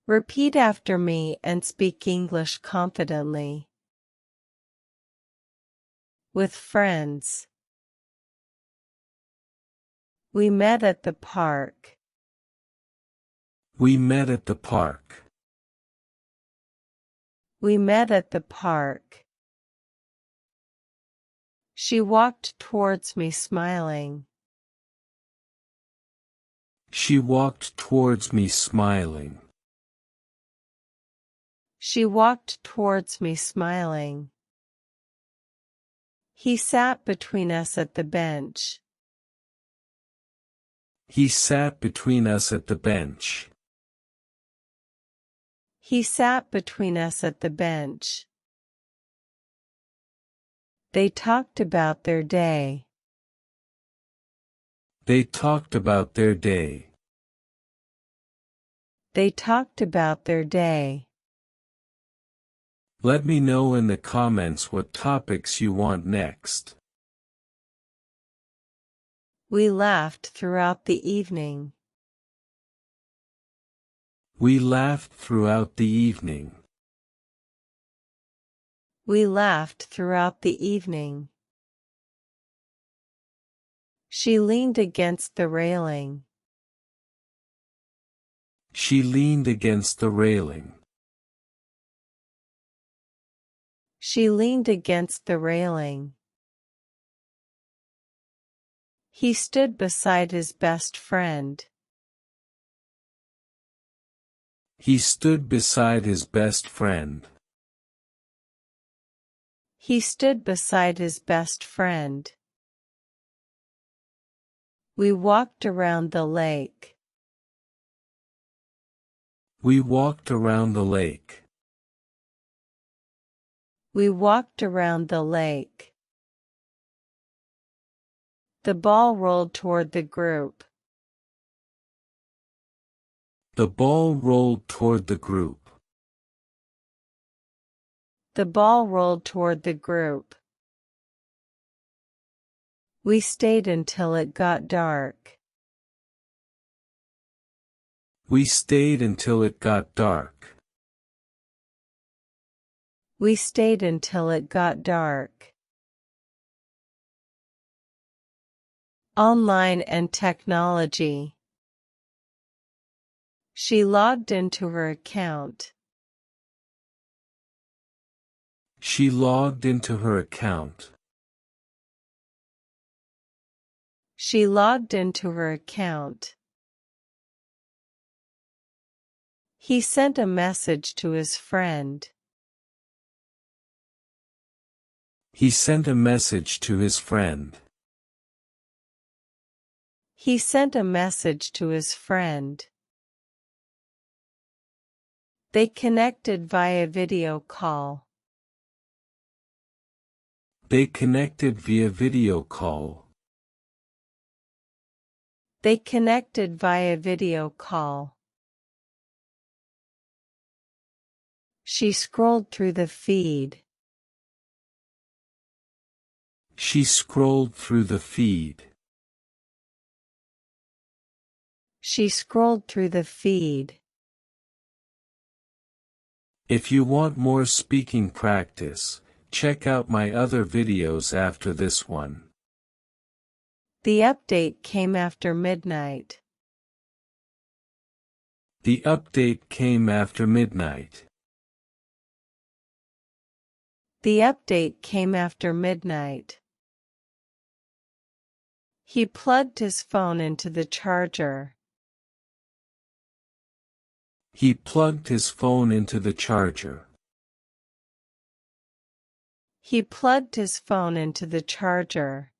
Repeat after me and speak English confidently. With friends. We met at the park. We met at the park. We met at the park. She walked towards me smiling. She walked towards me smiling. She walked towards me smiling. He sat between us at the bench. He sat between us at the bench. He sat between us at the bench. They talked about their day. They talked about their day. They talked about their day. Let me know in the comments what topics you want next. We laughed throughout the evening. We laughed throughout the evening. We laughed throughout the evening. She leaned against the railing. She leaned against the railing. She leaned against the railing. He stood beside his best friend. He stood beside his best friend. He stood beside his best friend. We walked around the lake. We walked around the lake. We walked around the lake. The ball rolled toward the group. The ball rolled toward the group. The ball rolled toward the group. We stayed until it got dark. We stayed until it got dark. We stayed until it got dark. Online and technology. She logged into her account. She logged into her account. She logged into her account. He sent a message to his friend. He sent a message to his friend. He sent a message to his friend. They connected via video call. They connected via video call. They connected via video call. She scrolled through the feed. She scrolled through the feed. She scrolled through the feed. If you want more speaking practice, check out my other videos after this one. The update came after midnight. The update came after midnight. The update came after midnight. He plugged his phone into the charger. He plugged his phone into the charger. He plugged his phone into the charger.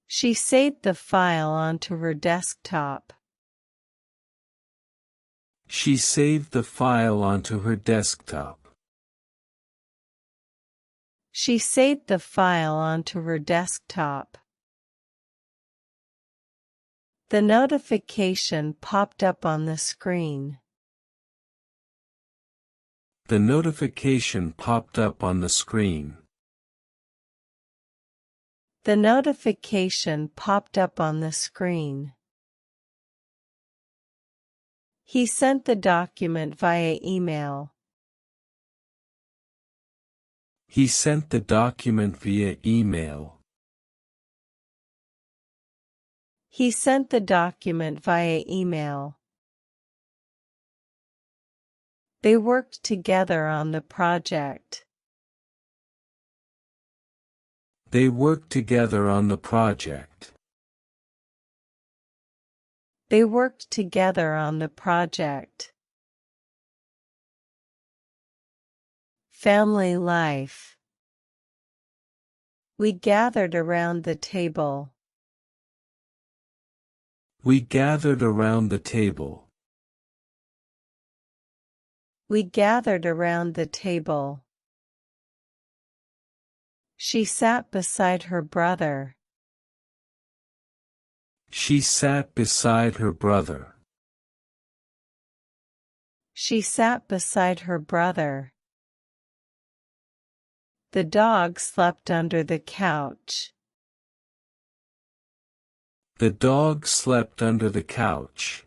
She saved the file onto her desktop. She saved the file onto her desktop. She saved the file onto her desktop. The notification popped up on the screen. The notification popped up on the screen. The notification popped up on the screen. He sent the document via email. He sent the document via email. He sent the document via email. They worked together on the project. They worked together on the project. They worked together on the project. Family life. We gathered around the table. We gathered around the table. We gathered around the table. She sat beside her brother. She sat beside her brother. She sat beside her brother. The dog slept under the couch. The dog slept under the couch.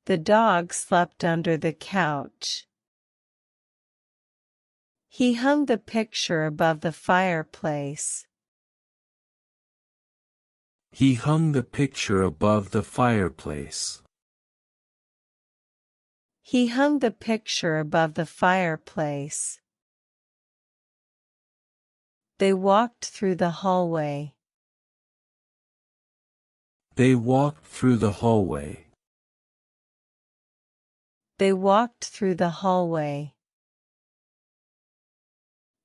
The dog slept under the couch. He hung the picture above the fireplace. He hung the picture above the fireplace. He hung the picture above the fireplace. They walked through the hallway. They walked through the hallway. They walked through the hallway.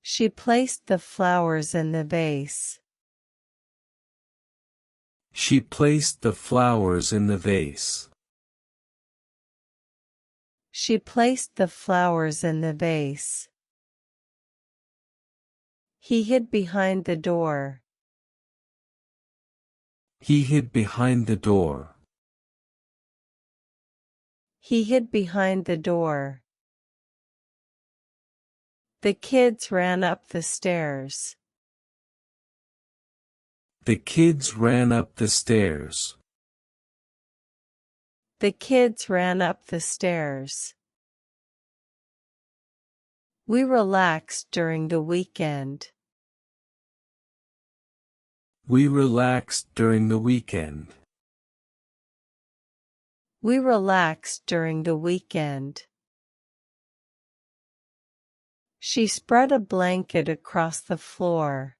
She placed the flowers in the vase. She placed the flowers in the vase. She placed the flowers in the vase. He hid behind the door. He hid behind the door. He hid behind the door. The kids ran up the stairs. The kids ran up the stairs. The kids ran up the stairs. We relaxed during the weekend. We relaxed during the weekend. We relaxed during the weekend. She spread a blanket across the floor.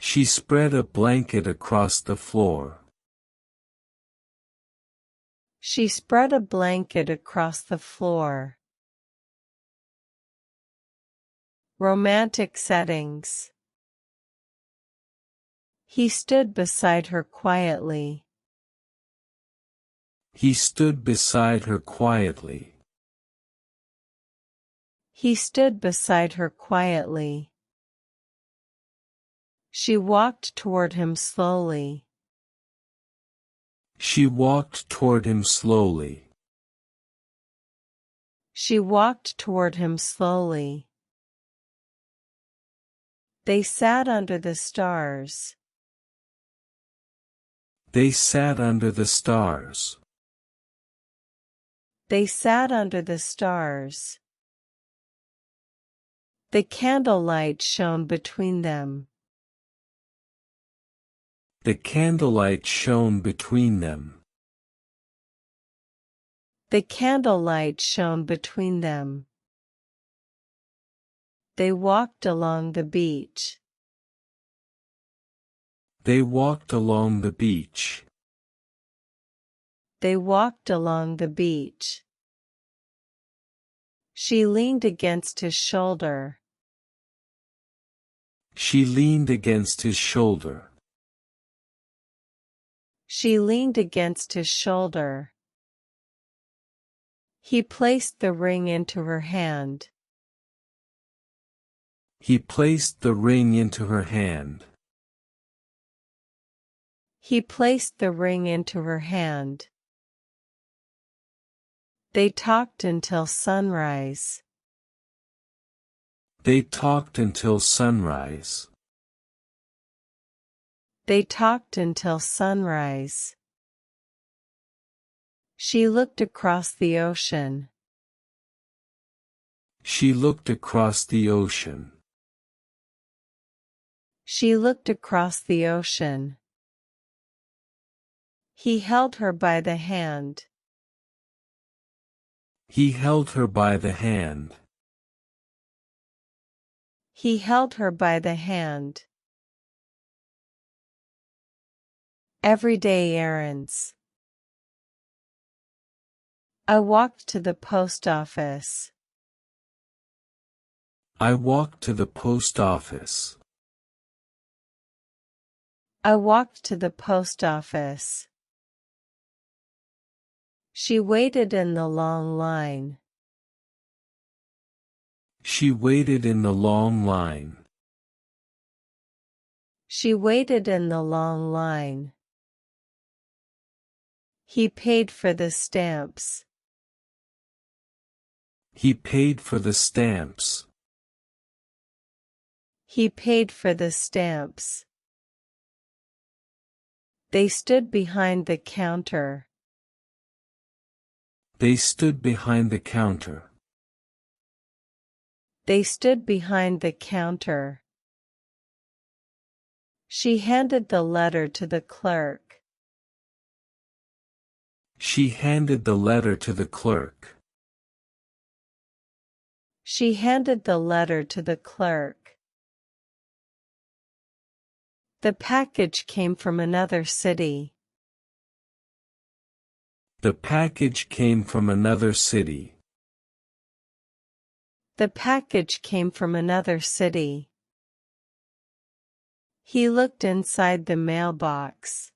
She spread a blanket across the floor. She spread a blanket across the floor. Romantic settings. He stood beside her quietly. He stood beside her quietly. He stood beside her quietly. She walked toward him slowly. She walked toward him slowly. She walked toward him slowly. They sat under the stars. They sat under the stars. They sat under the stars. The candlelight shone between them. The candlelight shone between them. The candlelight shone between them. They walked along the beach. They walked along the beach. They walked along the beach. She leaned against his shoulder. She leaned against his shoulder. She leaned against his shoulder. He placed the ring into her hand. He placed the ring into her hand. He placed the ring into her hand. They talked until sunrise. They talked until sunrise. They talked until sunrise. She looked across the ocean. She looked across the ocean. She looked across the ocean. He held her by the hand. He held her by the hand. He held her by the hand. Everyday errands. I walked to the post office. I walked to the post office. I walked to the post office. She waited in the long line. She waited in the long line. She waited in the long line. He paid for the stamps. He paid for the stamps. He paid for the stamps. They stood behind the counter. They stood behind the counter. They stood behind the counter. She handed the letter to the clerk. She handed the letter to the clerk. She handed the letter to the clerk. The package came from another city. The package came from another city. The package came from another city. He looked inside the mailbox.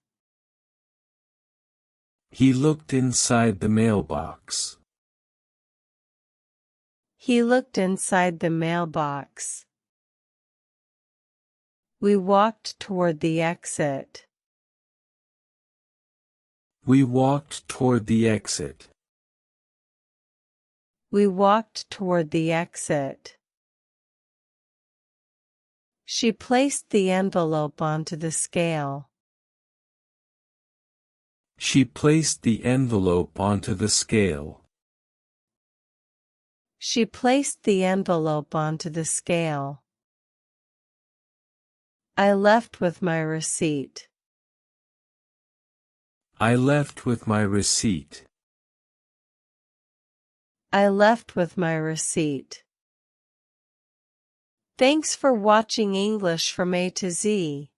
He looked inside the mailbox. He looked inside the mailbox. We walked toward the exit. We walked toward the exit. We walked toward the exit. She placed the envelope onto the scale. She placed the envelope onto the scale. She placed the envelope onto the scale. I left with my receipt. I left with my receipt. I left with my receipt. Thanks for watching English from A to Z.